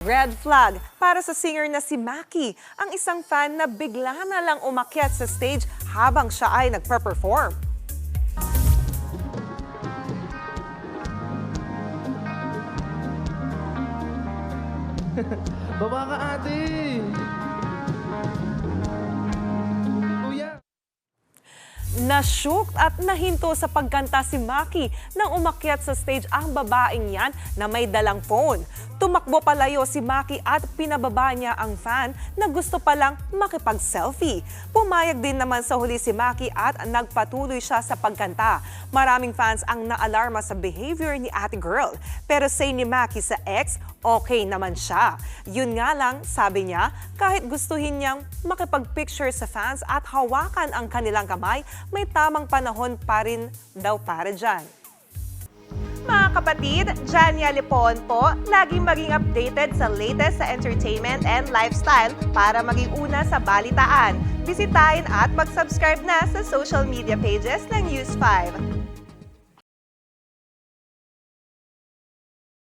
Red flag para sa singer na si Maki, ang isang fan na bigla na lang umakyat sa stage habang siya ay nagpe-perform. Baba ka, ate! Kuya! Nashook at nahinto sa pagkanta si Maki nang umakyat sa stage ang babaeng yan na may dalang phone. Tumakbo palayo si Maki at pinababa niya ang fan na gusto palang makipag-selfie. Pumayag din naman sa huli si Maki at nagpatuloy siya sa pagkanta. Maraming fans ang naalarma sa behavior ni ate girl. Pero say ni Maki sa ex, okay naman siya. Yun nga lang, sabi niya, kahit gustuhin niyang makipag-picture sa fans at hawakan ang kanilang kamay, may tamang panahon pa rin daw para dyan. Mga kapatid, Jania Lipon po, laging maging updated sa latest sa entertainment and lifestyle para maging una sa balitaan. Bisitahin at mag-subscribe na sa social media pages ng News 5.